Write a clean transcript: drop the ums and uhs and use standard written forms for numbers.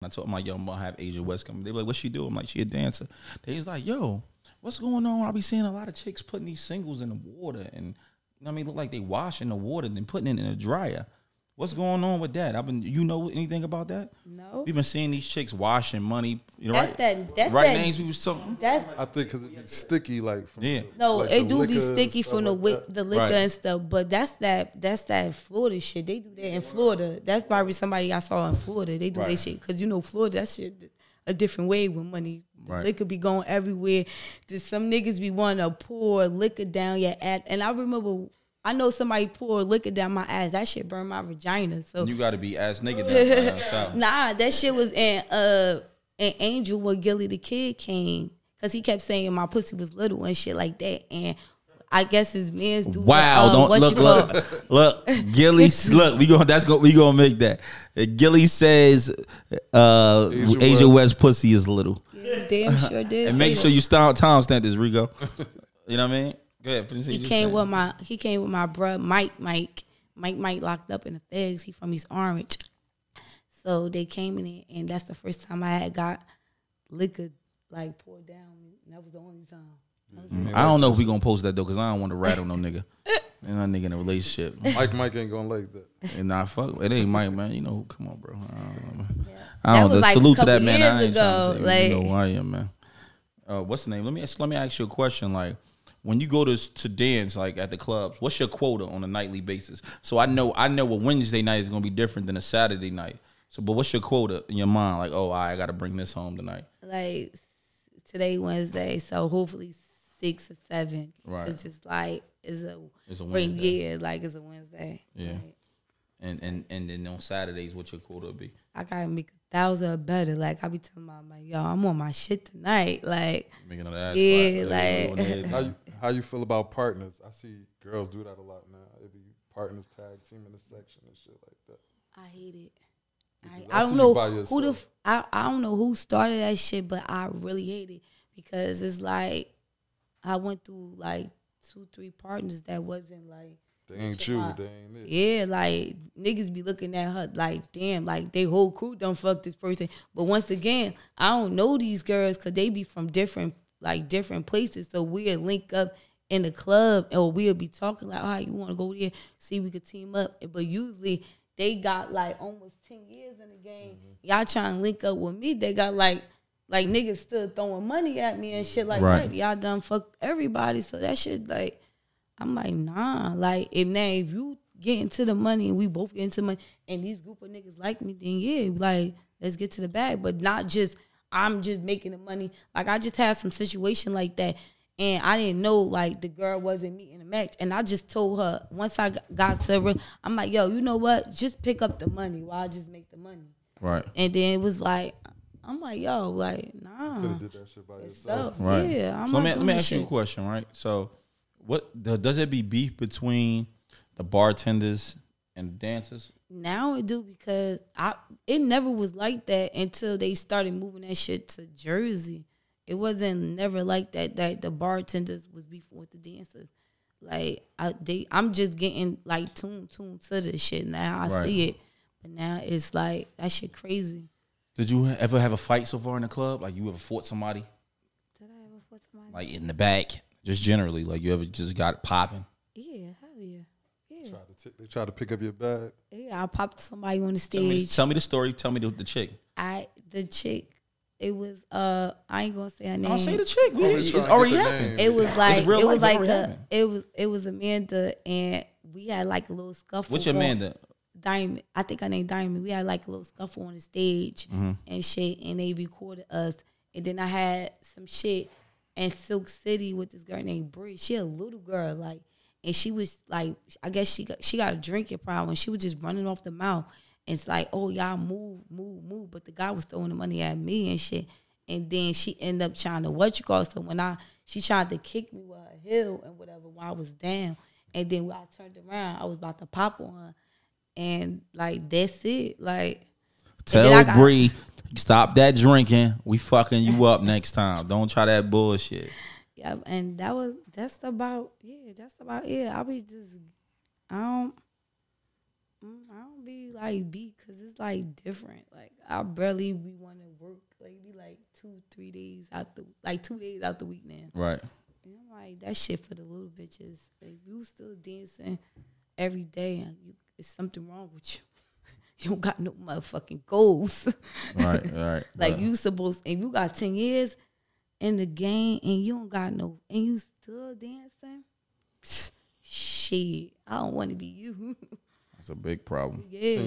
I told my young mom I have Asia West coming. They were like, "What's she do?" I'm like, "She a dancer." They was like, "Yo, what's going on?" I be seeing a lot of chicks putting these singles in the water, and you know what I mean, look like they washing the water and then putting it in a dryer. What's going on with that? You know anything about that? No. We've been seeing these chicks washing money. You know, That's right names. We was something. That's I think because it be sticky, like from no, like it the do be liquor and sticky stuff from like the liquor Right. and stuff. But that's that Florida shit. They do that in Florida. That's probably somebody I saw in Florida. They do Right. that shit because you know Florida. That shit a different way with money. The Right. liquor be going everywhere. There's some niggas be wanting to pour liquor down your ass. And I remember. I know somebody poured liquor down my ass. That shit burned my vagina. So You got to be ass nigga down south. nah, that shit was in Angel when Gilly the Kid came. Cause he kept saying my pussy was little and shit like that. And I guess his man's do Wow! Don't what you call- look. Gilly, look. We gonna make that. Gilly says, Asia West pussy is little. Yeah, damn sure did. And make say sure that. you timestamp this, Rico. You know what I mean? Go ahead. Finish what He you came saying. with my bruh Mike locked up in the feds. He from East Orange. So they came in there, and that's the first time I had got liquor like poured down. And that was the only time. I don't know if we gonna post that though, cause I don't want to rattle no nigga. And that nigga in a relationship. Mike ain't gonna like that. And nah, fuck. It ain't Mike, man. You know, come on, bro. I don't know, man. Yeah. I That don't was know. like a Salute to that couple man. I years ain't trying to ago, say, you like- know who I am, man. What's the name? Let me ask you a question. Like, when you go to dance, like at the clubs, what's your quota on a nightly basis? So I know a Wednesday night is gonna be different than a Saturday night. So, but what's your quota in your mind? Like, oh, I gotta bring this home tonight. Like today Wednesday, so hopefully 6 or 7. Right. It's just like It's a ring Wednesday. year, like it's a Wednesday. Yeah. Like, And then on Saturdays, what's your quota be? I gotta make 1,000 or better. Like I be telling my like, yo, I'm on my shit tonight. Like Making an ass Yeah, spot. like- How you feel about partners? I see girls do that a lot now. It be partners tag team in the section and shit like that. I hate it. I I see don't know you by who the yourself. I don't know who started that shit, but I really hate it because it's like I went through like 2-3 partners that wasn't like They ain't you. They ain't it. yeah, like niggas be looking at her like damn, like they whole crew done fuck this person. But once again, I don't know these girls because they be from different places, so we'll link up in the club or we'll be talking like, all right, you want to go there, see we could team up. But usually they got like almost 10 years in the game. Y'all trying to link up with me. They got like niggas still throwing money at me and shit like Right. that. Y'all done fucked everybody. So that shit like, I'm like, nah. Like if you get into the money and we both get into money and these group of niggas like me, then yeah, like let's get to the bag. But not just I'm just making the money. Like I just had some situation like that. And I didn't know, like, the girl wasn't meeting the match. And I just told her, once I got to her, I'm like, yo, you know what? Just pick up the money while I just make the money. Right. And then it was like, I'm like, yo, like, nah. Could have did that shit by It's yourself. so, Right. yeah, I'm So not let doing me this ask you a shit. question, right? So, does it be beef between the bartenders and the dancers? Now it do because it never was like that until they started moving that shit to Jersey. It wasn't never like that the bartenders was beefing with the dancers. Like I'm just getting like tuned to the shit now. I Right. see it, but now it's like that shit crazy. Did you ever have a fight so far in the club? Like you ever fought somebody Did I ever fought somebody? like in the back? Just generally, like you ever just got it popping? Yeah, hell yeah, yeah, They try to pick up your bag. yeah. I popped somebody on the stage. Tell me the story. Tell me the chick. The chick. It was I ain't gonna say her name. I'll say the chick. I'm It's just trying to already get the happened. name. It was like real it was life, like it already happened. it was Amanda and we had like a little scuffle. What's your on- Amanda? Diamond. I think her name Diamond. We had like a little scuffle on the stage Mm-hmm. and shit, and they recorded us. And then I had some shit in Silk City with this girl named Bree. She a little girl, like, and she was like, I guess she got a drinking problem. She was just running off the mouth. And it's like, oh y'all move. But the guy was throwing the money at me and shit. And then she ended up trying to So when she tried to kick me with her heel and whatever while I was down. And then when I turned around, I was about to pop on her. And like that's it. Like Tell Bree, stop that drinking. We fucking you up next time. Don't try that bullshit. yeah, and that's about it. I be just I don't be like beat because it's like different. Like I barely be want to work. Like it be like 2-3 days out the 2 days out the week now. Right. And I'm like that shit for the little bitches. Like you still dancing every day and it's something wrong with you. You don't got no motherfucking goals. Right. Right. Like Right. you supposed and you got 10 years in the game and you don't got no and you still dancing. Psst, shit, I don't want to be you. That's a big problem. Yeah.